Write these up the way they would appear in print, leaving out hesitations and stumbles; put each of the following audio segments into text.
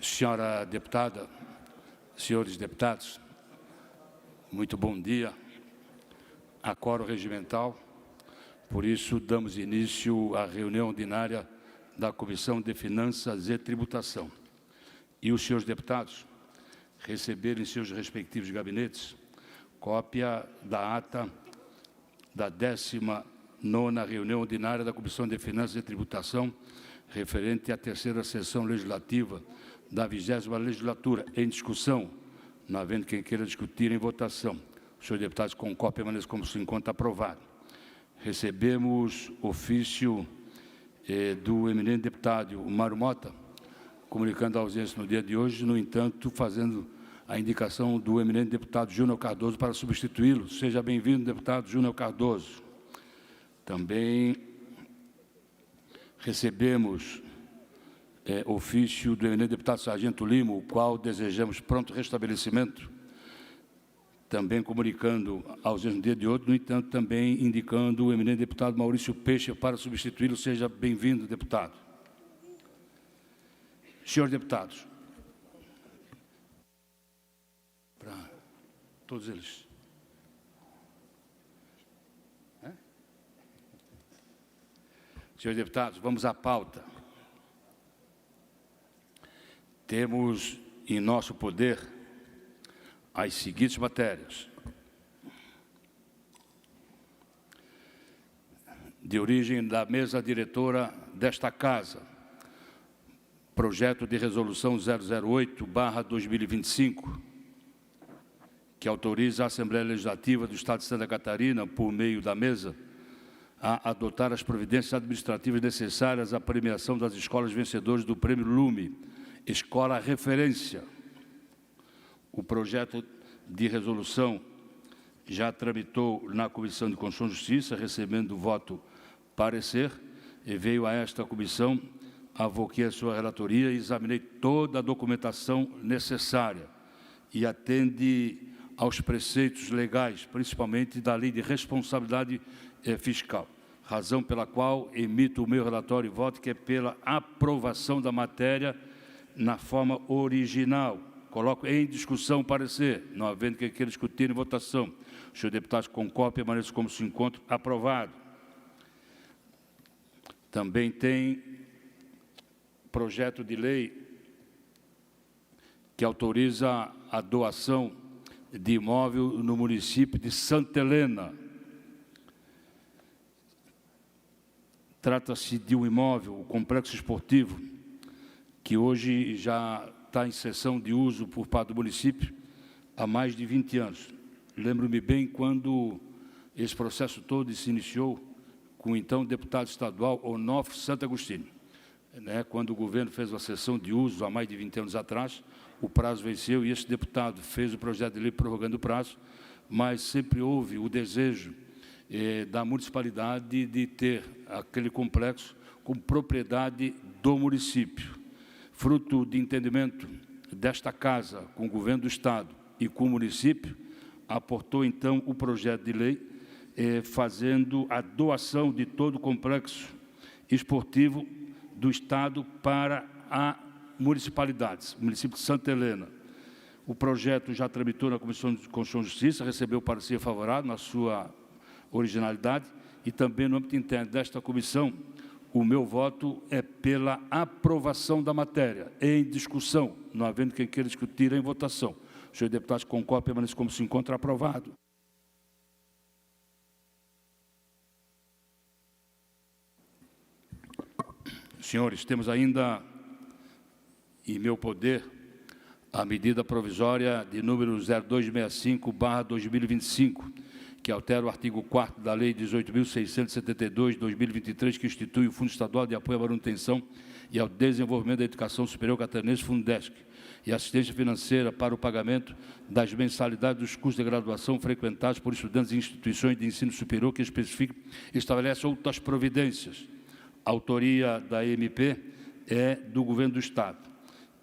Senhora deputada, senhores deputados, muito bom dia. A quórum regimental, por isso damos início à reunião ordinária da Comissão de Finanças e Tributação. E os senhores deputados receberam em seus respectivos gabinetes cópia da ata da 19ª reunião ordinária da Comissão de Finanças e Tributação, referente à terceira sessão legislativa da 20ª legislatura, em discussão, não havendo quem queira discutir em votação. Os senhores deputados com cópia permaneçam como se encontra aprovado. Recebemos ofício do eminente deputado Mário Mota, comunicando a ausência no dia de hoje, no entanto, fazendo a indicação do eminente deputado Júnior Cardoso para substituí-lo. Seja bem-vindo, deputado Júnior Cardoso. Também recebemos ofício do eminente deputado Sargento Lima, o qual desejamos pronto restabelecimento, também comunicando a ausência no dia de hoje, no entanto, também indicando o eminente deputado Maurício Peixe para substituí-lo. Seja bem-vindo, deputado. Senhores deputados, para todos eles. Senhores deputados, vamos à pauta. Temos em nosso poder as seguintes matérias: de origem da mesa diretora desta Casa, projeto de resolução 008/2025, que autoriza a Assembleia Legislativa do Estado de Santa Catarina, por meio da mesa, a adotar as providências administrativas necessárias à premiação das escolas vencedoras do Prêmio Lume, Escola Referência. O projeto de resolução já tramitou na Comissão de Constituição e Justiça, recebendo voto parecer, e veio a esta comissão, avoquei a sua relatoria e examinei toda a documentação necessária e atende aos preceitos legais, principalmente da Lei de Responsabilidade Fiscal, razão pela qual emito o meu relatório e voto, que é pela aprovação da matéria na forma original. Coloco em discussão o parecer, não havendo quem queira discutir em votação. Os senhores deputados com cópia permaneçam como se encontram, aprovado. Também tem projeto de lei que autoriza a doação de imóvel no município de Santa Helena. Trata-se de um imóvel, o complexo esportivo, que hoje já está em cessão de uso por parte do município há mais de 20 anos. Lembro-me bem quando esse processo todo se iniciou com o então deputado estadual Onofre Santo Agostinho. Quando o governo fez a cessão de uso há mais de 20 anos atrás, o prazo venceu e esse deputado fez o projeto de lei prorrogando o prazo, mas sempre houve o desejo da municipalidade de ter aquele complexo como propriedade do município. Fruto de entendimento desta Casa com o governo do Estado e com o município, aportou, então, o projeto de lei, fazendo a doação de todo o complexo esportivo do Estado para a municipalidades, município de Santa Helena. O projeto já tramitou na Comissão de Constituição e Justiça, recebeu parecer favorável na sua originalidade, e também no âmbito interno desta comissão, o meu voto é pela aprovação da matéria, em discussão, não havendo quem queira discutir em votação. Os senhores deputados com cópia permanecem como se encontra, aprovado. Senhores, temos ainda em meu poder a medida provisória de número 0265/2025, que altera o artigo 4º da Lei 18.672, de 2023, que institui o Fundo Estadual de Apoio à Manutenção e ao Desenvolvimento da Educação Superior Catarinense, Fundesc, e assistência financeira para o pagamento das mensalidades dos cursos de graduação frequentados por estudantes em instituições de ensino superior, que especifica e estabelece outras providências. A autoria da MP é do Governo do Estado.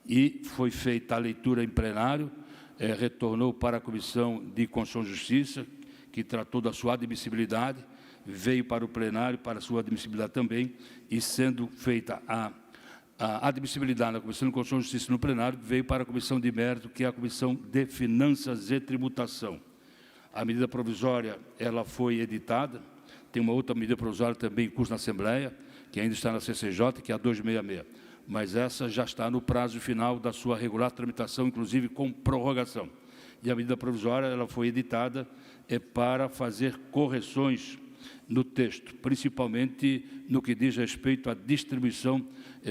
E foi feita a leitura em plenário, retornou para a Comissão de Constituição e Justiça, que tratou da sua admissibilidade, veio para o plenário, para a sua admissibilidade também, e sendo feita A admissibilidade na Comissão de Constituição e Justiça no plenário veio para a Comissão de Mérito, que é a Comissão de Finanças e Tributação. A medida provisória ela foi editada, tem uma outra medida provisória também em curso na Assembleia, que ainda está na CCJ, que é a 266, mas essa já está no prazo final da sua regular tramitação, inclusive com prorrogação. E a medida provisória ela foi editada para fazer correções no texto, principalmente no que diz respeito à distribuição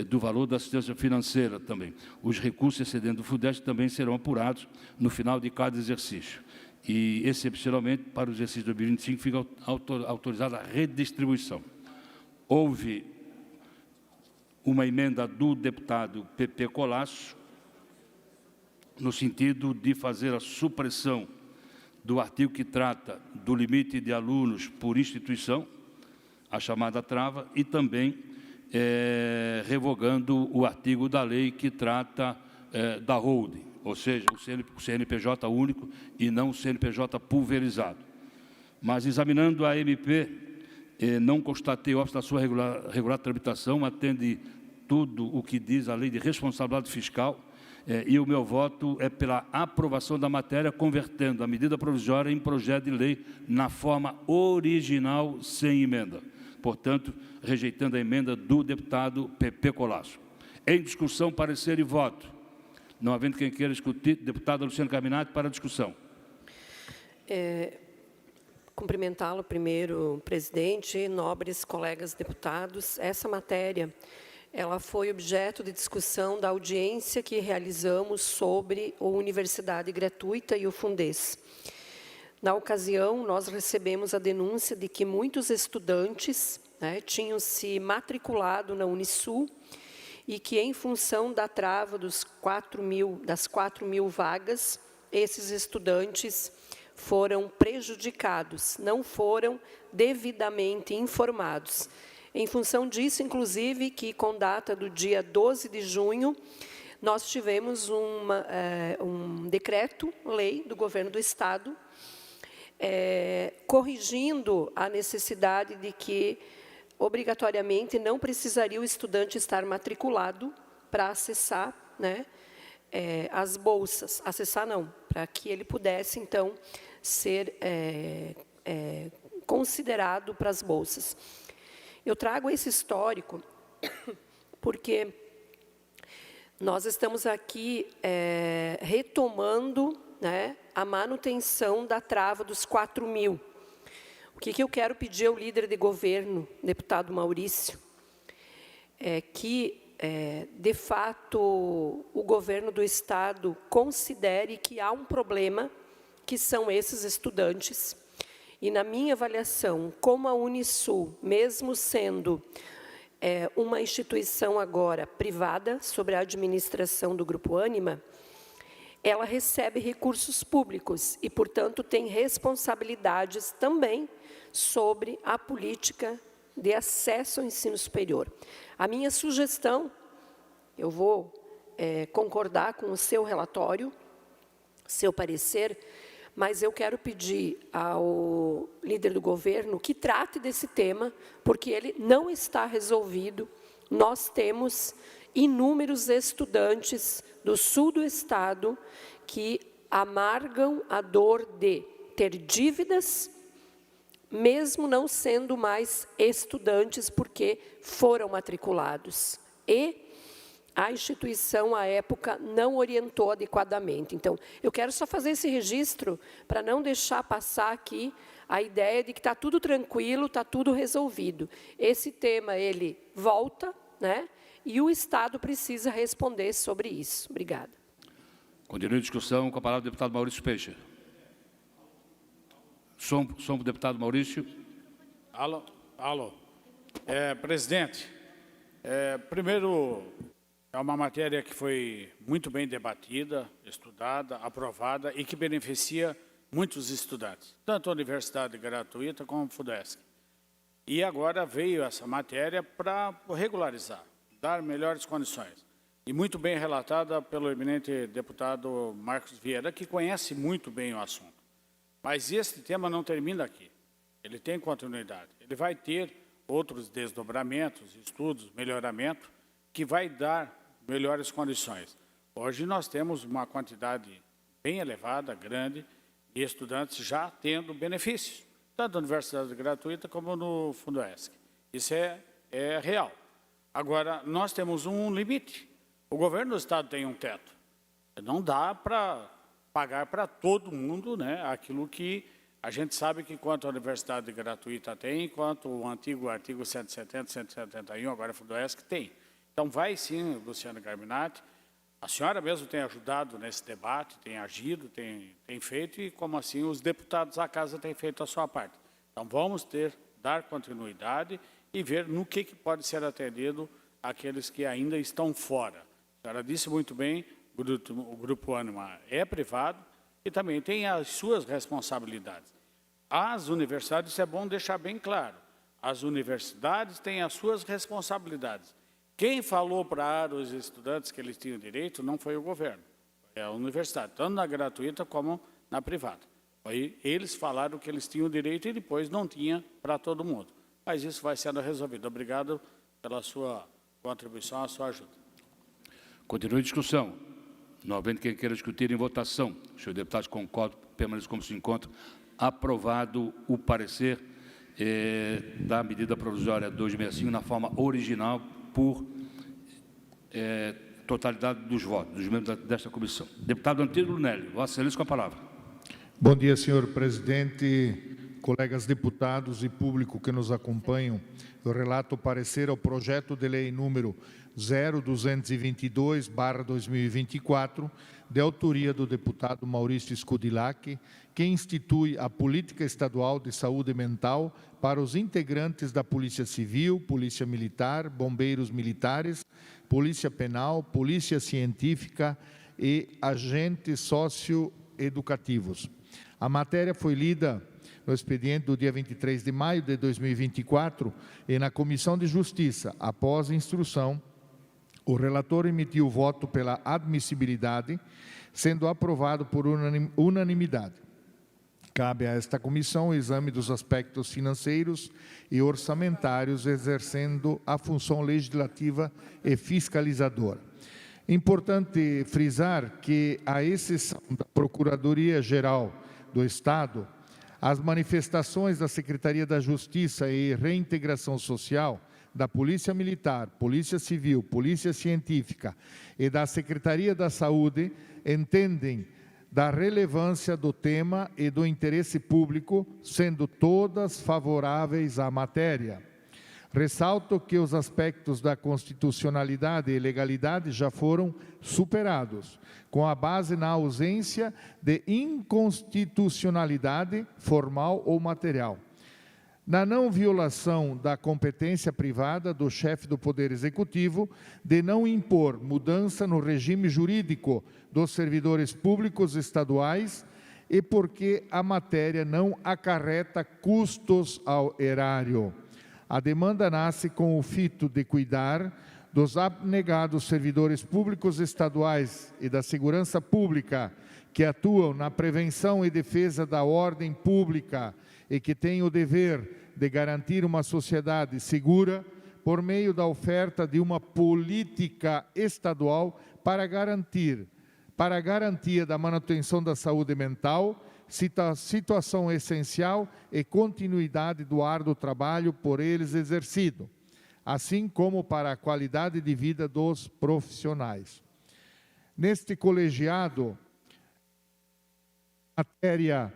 do valor da assistência financeira também. Os recursos excedentes do FUDEST também serão apurados no final de cada exercício. E, excepcionalmente, para o exercício 2025, fica autorizada a redistribuição. Houve uma emenda do deputado Pepe Colasso, no sentido de fazer a supressão do artigo que trata do limite de alunos por instituição, a chamada trava, e também revogando o artigo da lei que trata da holding, ou seja, o CNPJ único e não o CNPJ pulverizado. Mas, examinando a MP, não constatei óbice da sua regular tramitação, atende tudo o que diz a lei de responsabilidade fiscal, e o meu voto é pela aprovação da matéria, convertendo a medida provisória em projeto de lei na forma original, sem emenda. Portanto, rejeitando a emenda do deputado Pepe Colasso. Em discussão, parecer e voto. Não havendo quem queira discutir, deputada Luciana Carminati, para a discussão. Cumprimentá-lo primeiro, presidente, nobres colegas deputados. Essa matéria ela foi objeto de discussão da audiência que realizamos sobre a Universidade Gratuita e o Fundez. Na ocasião, nós recebemos a denúncia de que muitos estudantes tinham se matriculado na Unisul e que, em função da trava das 4.000 vagas, esses estudantes foram prejudicados, não foram devidamente informados. Em função disso, inclusive, que com data do dia 12 de junho, nós tivemos um decreto-lei do Governo do Estado, corrigindo a necessidade de que, obrigatoriamente, não precisaria o estudante estar matriculado para acessar as bolsas. Acessar não, para que ele pudesse, então, ser considerado para as bolsas. Eu trago esse histórico porque nós estamos aqui retomando a manutenção da trava dos 4.000. O que eu quero pedir ao líder de governo, deputado Maurício, é que, de fato, o governo do Estado considere que há um problema, que são esses estudantes. E, na minha avaliação, como a Unisul, mesmo sendo uma instituição agora privada, sobre a administração do Grupo Ânima, ela recebe recursos públicos e, portanto, tem responsabilidades também sobre a política de acesso ao ensino superior. A minha sugestão, eu vou concordar com o seu relatório, seu parecer, mas eu quero pedir ao líder do governo que trate desse tema, porque ele não está resolvido. Nós temos inúmeros estudantes do sul do estado que amargam a dor de ter dívidas, mesmo não sendo mais estudantes, porque foram matriculados. E a instituição, à época, não orientou adequadamente. Então, eu quero só fazer esse registro para não deixar passar aqui a ideia de que está tudo tranquilo, está tudo resolvido. Esse tema, ele volta, e o Estado precisa responder sobre isso. Obrigada. Continua a discussão com a palavra do deputado Maurício Peixe. Som para o deputado Maurício. Alô. Presidente, primeiro, é uma matéria que foi muito bem debatida, estudada, aprovada e que beneficia muitos estudantes, tanto a Universidade Gratuita como a FUDESC. E agora veio essa matéria para regularizar, dar melhores condições. E muito bem relatada pelo eminente deputado Marcos Vieira, que conhece muito bem o assunto. Mas este tema não termina aqui. Ele tem continuidade. Ele vai ter outros desdobramentos, estudos, melhoramento, que vai dar melhores condições. Hoje nós temos uma quantidade bem elevada, grande, de estudantes já tendo benefícios, tanto na universidade gratuita como no Fundoesc. Isso é real. Agora, nós temos um limite. O governo do Estado tem um teto. Não dá para pagar para todo mundo, né, aquilo que a gente sabe que quanto a universidade gratuita tem, quanto o antigo artigo 170, 171, agora Fundoesc, tem. Então, vai sim, Luciano Carminati. A senhora mesmo tem ajudado nesse debate, tem agido, tem feito, e como assim os deputados da casa têm feito a sua parte. Então, vamos dar continuidade e ver no que pode ser atendido aqueles que ainda estão fora. A senhora disse muito bem, o Grupo Ânima é privado e também tem as suas responsabilidades. As universidades, isso é bom deixar bem claro, as universidades têm as suas responsabilidades. Quem falou para os estudantes que eles tinham direito não foi o governo, é a universidade, tanto na gratuita como na privada. Aí eles falaram que eles tinham direito e depois não tinha para todo mundo. Mas isso vai sendo resolvido. Obrigado pela sua contribuição, a sua ajuda. Continua a discussão. Não havendo quem queira discutir em votação. Os senhores deputados concordam, permaneçam como se encontram. Aprovado o parecer da medida provisória 265 na forma original por totalidade dos votos, dos membros desta comissão. Deputado Antídio Lunelli, Vossa Excelência com a palavra. Bom dia, senhor presidente, colegas deputados e público que nos acompanham. Eu relato o parecer ao projeto de lei número 0222/2024, de autoria do deputado Maurício Scudilacchi, que institui a Política Estadual de Saúde Mental para os integrantes da Polícia Civil, Polícia Militar, Bombeiros Militares, Polícia Penal, Polícia Científica e agentes socioeducativos. A matéria foi lida no expediente do dia 23 de maio de 2024 e na Comissão de Justiça. Após a instrução, o relator emitiu o voto pela admissibilidade, sendo aprovado por unanimidade. Cabe a esta comissão o exame dos aspectos financeiros e orçamentários, exercendo a função legislativa e fiscalizadora. Importante frisar que, à exceção da Procuradoria-Geral do Estado, as manifestações da Secretaria da Justiça e Reintegração Social, da Polícia Militar, Polícia Civil, Polícia Científica e da Secretaria da Saúde entendem da relevância do tema e do interesse público, sendo todas favoráveis à matéria. Ressalto que os aspectos da constitucionalidade e legalidade já foram superados, com a base na ausência de inconstitucionalidade formal ou material. Na não violação da competência privada do chefe do Poder Executivo de não impor mudança no regime jurídico dos servidores públicos estaduais e porque a matéria não acarreta custos ao erário. A demanda nasce com o fito de cuidar dos abnegados servidores públicos estaduais e da segurança pública que atuam na prevenção e defesa da ordem pública e que têm o dever de garantir uma sociedade segura por meio da oferta de uma política estadual para a garantia da manutenção da saúde mental, situação essencial e continuidade do árduo trabalho por eles exercido, assim como para a qualidade de vida dos profissionais. Neste colegiado, a matéria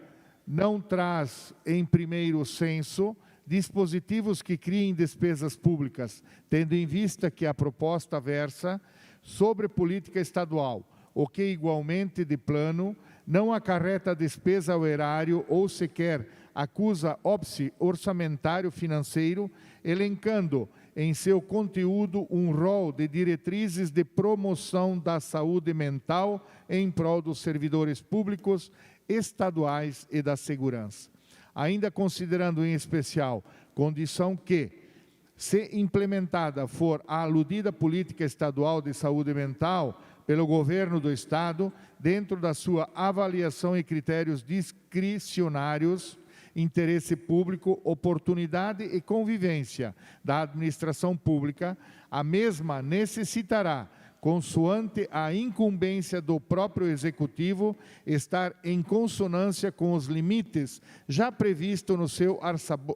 não traz, em primeiro senso, dispositivos que criem despesas públicas, tendo em vista que a proposta versa sobre política estadual, o que igualmente de plano não acarreta despesa ao erário ou sequer acusa óbice orçamentário financeiro, elencando em seu conteúdo um rol de diretrizes de promoção da saúde mental em prol dos servidores públicos estaduais e da segurança. Ainda considerando em especial condição que, se implementada for a aludida política estadual de saúde mental pelo governo do Estado, dentro da sua avaliação e critérios discricionários, interesse público, oportunidade e convivência da administração pública, a mesma necessitará, consoante a incumbência do próprio Executivo, estar em consonância com os limites já previstos no seu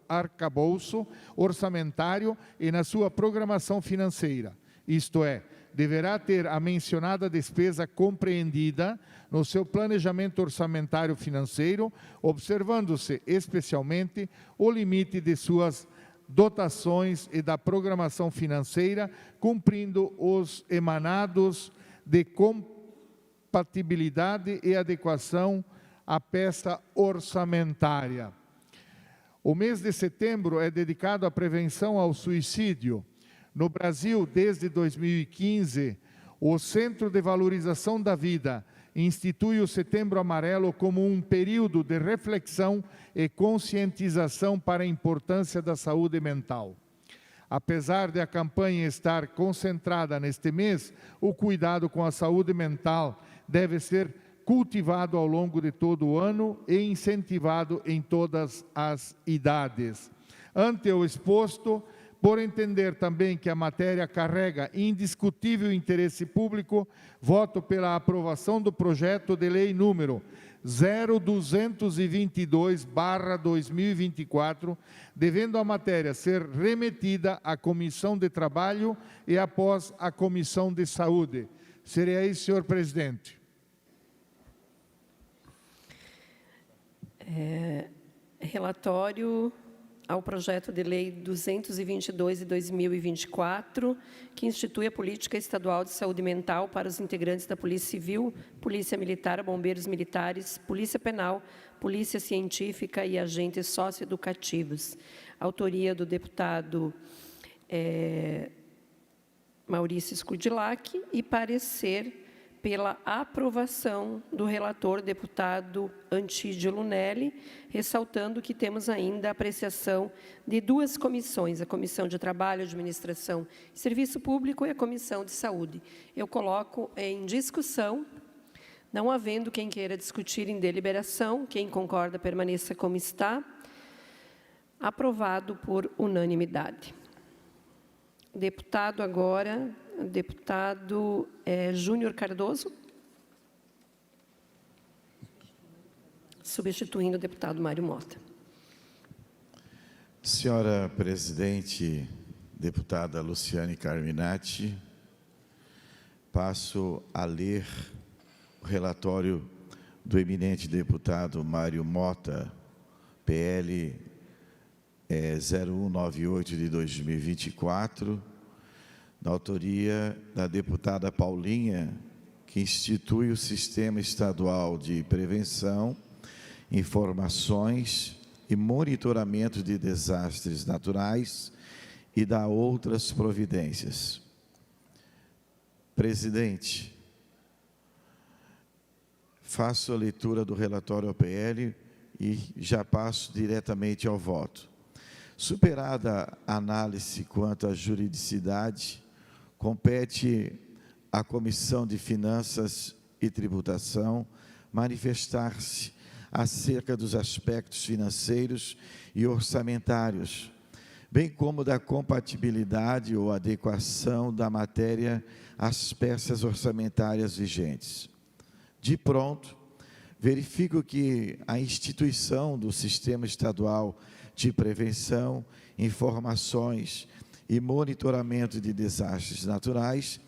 arcabouço orçamentário e na sua programação financeira. Isto é, deverá ter a mencionada despesa compreendida no seu planejamento orçamentário financeiro, observando-se especialmente o limite de suas dotações e da programação financeira, cumprindo os emanados de compatibilidade e adequação à peça orçamentária. O mês de setembro é dedicado à prevenção ao suicídio. No Brasil, desde 2015, o Centro de Valorização da Vida institui o Setembro Amarelo como um período de reflexão e conscientização para a importância da saúde mental. Apesar de a campanha estar concentrada neste mês, o cuidado com a saúde mental deve ser cultivado ao longo de todo o ano e incentivado em todas as idades. Ante o exposto, por entender também que a matéria carrega indiscutível interesse público, voto pela aprovação do projeto de lei número 0222/2024, devendo a matéria ser remetida à Comissão de Trabalho e após à Comissão de Saúde. Seria isso, senhor presidente. Relatório ao projeto de lei 222 de 2024, que institui a política estadual de saúde mental para os integrantes da Polícia Civil, Polícia Militar, Bombeiros Militares, Polícia Penal, Polícia Científica e agentes socioeducativos. Autoria do deputado Maurício Scurdilac e parecer pela aprovação do relator, deputado Antídio Lunelli, ressaltando que temos ainda a apreciação de duas comissões, a Comissão de Trabalho, Administração e Serviço Público e a Comissão de Saúde. Eu coloco em discussão, não havendo quem queira discutir em deliberação, quem concorda permaneça como está, aprovado por unanimidade. Deputado agora... Deputado Júnior Cardoso, substituindo o deputado Mário Mota. Senhora presidente, deputada Luciane Carminati, passo a ler o relatório do eminente deputado Mário Mota, PL 0198 de 2024, da autoria da deputada Paulinha, que institui o Sistema Estadual de Prevenção, Informações e Monitoramento de Desastres Naturais e dá outras providências. Presidente, faço a leitura do relatório ao PL e já passo diretamente ao voto. Superada a análise quanto à juridicidade, compete à Comissão de Finanças e Tributação manifestar-se acerca dos aspectos financeiros e orçamentários, bem como da compatibilidade ou adequação da matéria às peças orçamentárias vigentes. De pronto, verifico que a instituição do Sistema Estadual de Prevenção, Informações e Monitoramento de Desastres Naturais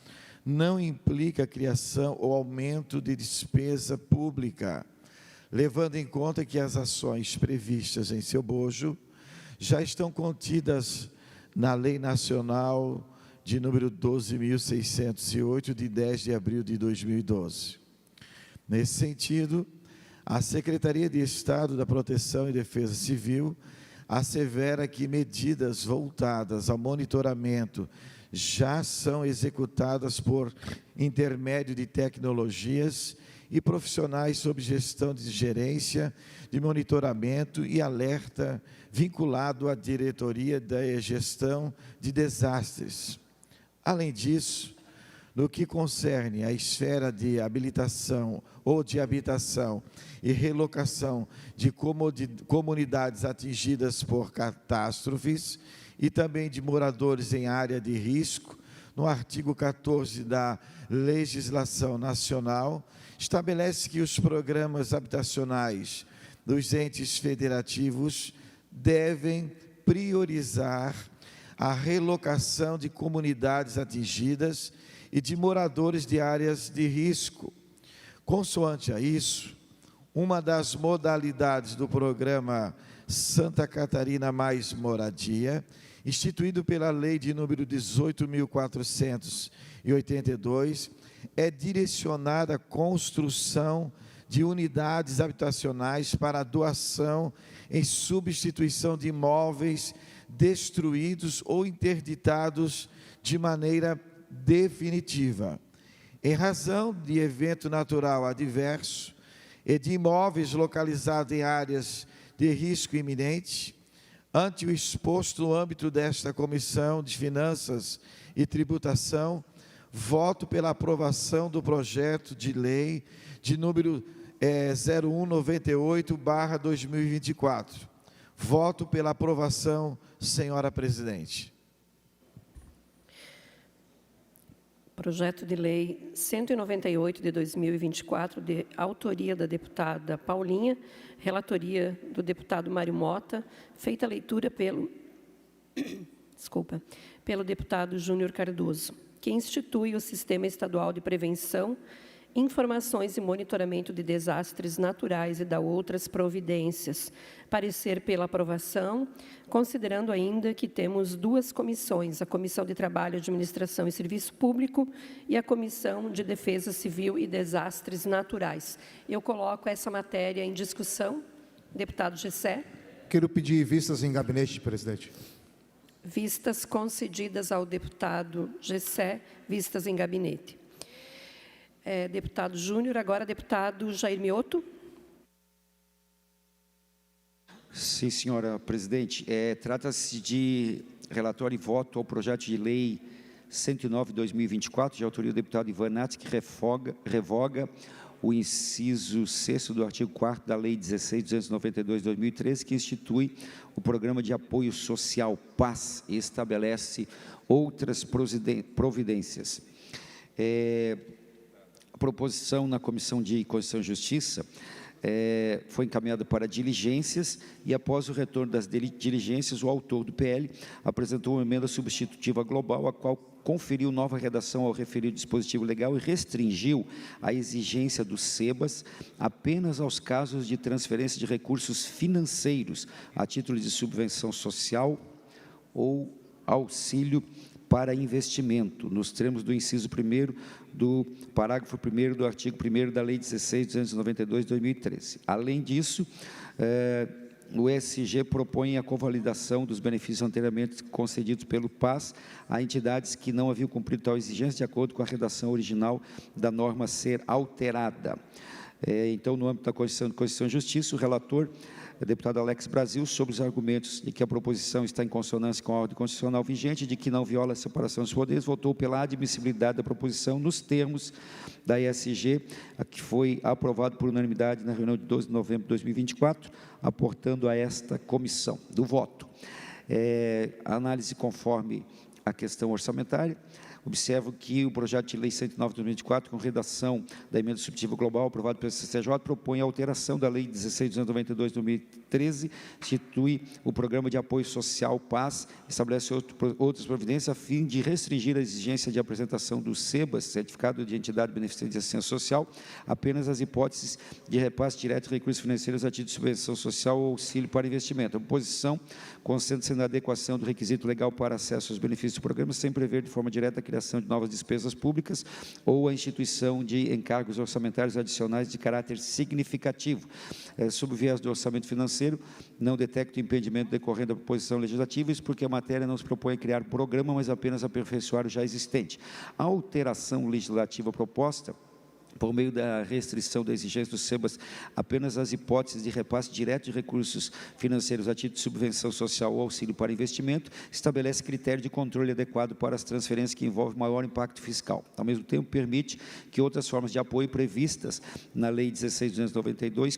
não implica a criação ou aumento de despesa pública, levando em conta que as ações previstas em seu bojo já estão contidas na Lei Nacional de número 12.608, de 10 de abril de 2012. Nesse sentido, a Secretaria de Estado da Proteção e Defesa Civil assevera que medidas voltadas ao monitoramento já são executadas por intermédio de tecnologias e profissionais sob gestão de gerência, de monitoramento e alerta vinculado à Diretoria da Gestão de Desastres. Além disso, no que concerne à esfera de habilitação ou de habitação e relocação de comunidades atingidas por catástrofes e também de moradores em área de risco, no artigo 14 da legislação nacional, estabelece que os programas habitacionais dos entes federativos devem priorizar a relocação de comunidades atingidas e de moradores de áreas de risco. Consoante a isso, uma das modalidades do programa Santa Catarina Mais Moradia, instituído pela Lei de número 18.482, é direcionada à construção de unidades habitacionais para a doação em substituição de imóveis destruídos ou interditados de maneira definitiva, em razão de evento natural adverso e de imóveis localizados em áreas de risco iminente. Ante o exposto no âmbito desta Comissão de Finanças e Tributação, voto pela aprovação do projeto de lei de número 0198/2024. Voto pela aprovação, senhora presidente. Projeto de lei 198 de 2024, de autoria da deputada Paulinha, relatoria do deputado Mário Mota, feita a leitura pelo deputado Júnior Cardoso, que institui o Sistema Estadual de Prevenção, Informações e Monitoramento de Desastres Naturais e da outras providências. Parecer pela aprovação, considerando ainda que temos duas comissões, a Comissão de Trabalho, Administração e Serviço Público e a Comissão de Defesa Civil e Desastres Naturais. Eu coloco essa matéria em discussão. Deputado Gessé. Quero pedir vistas em gabinete, presidente. Vistas concedidas ao deputado Gessé, vistas em gabinete. Deputado Júnior, agora deputado Jair Mioto. Sim, senhora presidente. Trata-se de relatório e voto ao projeto de lei 109/2024, de autoria do deputado Ivan Nats, que revoga o inciso 6º do artigo 4º da Lei 16.292/2013, que institui o Programa de Apoio Social PAS e estabelece outras providências. A proposição na Comissão de Constituição e Justiça foi encaminhada para diligências e, após o retorno das diligências, o autor do PL apresentou uma emenda substitutiva global, a qual conferiu nova redação ao referido dispositivo legal e restringiu a exigência do SEBAS apenas aos casos de transferência de recursos financeiros a título de subvenção social ou auxílio para investimento, nos termos do inciso 1º do parágrafo 1º do artigo 1º da Lei 16.292/2013. Além disso, o ESG propõe a convalidação dos benefícios anteriormente concedidos pelo PAS a entidades que não haviam cumprido tal exigência, de acordo com a redação original da norma ser alterada. Então, no âmbito da Constituição e Justiça, o relator, o deputado Alex Brasil, sobre os argumentos de que a proposição está em consonância com a ordem constitucional vigente, de que não viola a separação dos poderes, votou pela admissibilidade da proposição nos termos da ESG, que foi aprovado por unanimidade na reunião de 12 de novembro de 2024, aportando a esta comissão do voto. A análise conforme a questão orçamentária. Observo que o projeto de lei 109/2024, com redação da emenda substitutiva global aprovado pelo CCJ, propõe a alteração da lei 16.292/2013, institui o Programa de Apoio Social PAS, estabelece outras providências a fim de restringir a exigência de apresentação do SEBAS, Certificado de Entidade Beneficente de Assistência Social, apenas as hipóteses de repasse direto de recursos financeiros a título de subvenção social ou auxílio para investimento. A proposição concentra-se na adequação do requisito legal para acesso aos benefícios do programa, sem prever de forma direta a criação de novas despesas públicas ou a instituição de encargos orçamentários adicionais de caráter significativo. Sob o viés do orçamento financeiro, não detecto impedimento decorrente da proposição legislativa, isso porque a matéria não se propõe a criar programa, mas apenas aperfeiçoar o já existente. A alteração legislativa proposta por meio da restrição da exigência dos SEBAS, apenas as hipóteses de repasse direto de recursos financeiros a título de subvenção social ou auxílio para investimento, estabelece critério de controle adequado para as transferências que envolvem maior impacto fiscal. Ao mesmo tempo, permite que outras formas de apoio previstas na Lei 16.292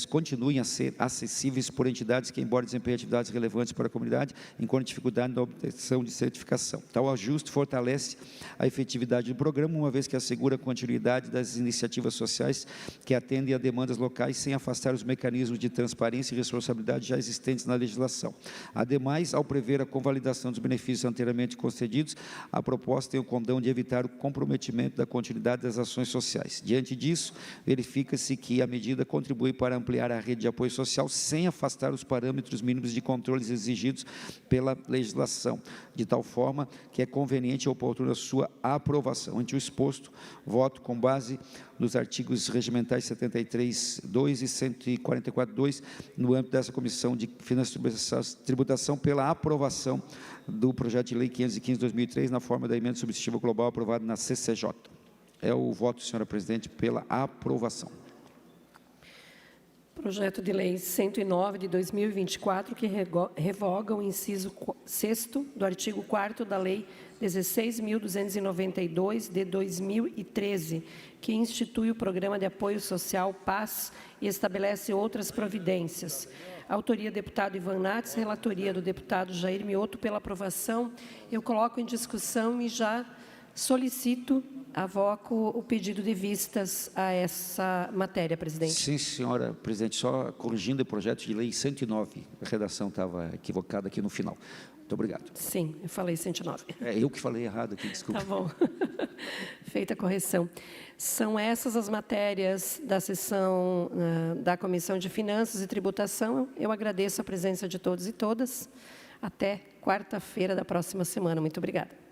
continuem a ser acessíveis por entidades que, embora desempenhem atividades relevantes para a comunidade, encontram dificuldade na obtenção de certificação. Tal ajuste fortalece a efetividade do programa, uma vez que assegura a continuidade das iniciativas sociais que atendem a demandas locais sem afastar os mecanismos de transparência e responsabilidade já existentes na legislação. Ademais, ao prever a convalidação dos benefícios anteriormente concedidos, a proposta tem o condão de evitar o comprometimento da continuidade das ações sociais. Diante disso, verifica-se que a medida contribui para ampliar a rede de apoio social sem afastar os parâmetros mínimos de controles exigidos pela legislação, de tal forma que é conveniente e oportuna a sua aprovação. Ante o exposto, voto com base nos artigos regimentais 73.2 e 144.2, no âmbito dessa Comissão de Finanças e Tributação, pela aprovação do projeto de lei 515/2003, na forma da emenda substitutiva global aprovada na CCJ. É o voto, senhora presidente, pela aprovação. Projeto de lei 109 de 2024, que revoga o inciso 6º do artigo 4º da lei 16.292 de 2013, que institui o Programa de Apoio Social PAS e estabelece outras providências. Autoria, deputado Ivan Nats, relatoria do deputado Jair Mioto. Pela aprovação, eu coloco em discussão e já solicito, avoco o pedido de vistas a essa matéria, presidente. Sim, senhora presidente, só corrigindo o projeto de lei 109, a redação estava equivocada aqui no final. Muito obrigado. Sim, eu falei 109. É eu que falei errado aqui, desculpa. Tá bom. Feita a correção. São essas as matérias da sessão da Comissão de Finanças e Tributação. Eu agradeço a presença de todos e todas. Até quarta-feira da próxima semana. Muito obrigada.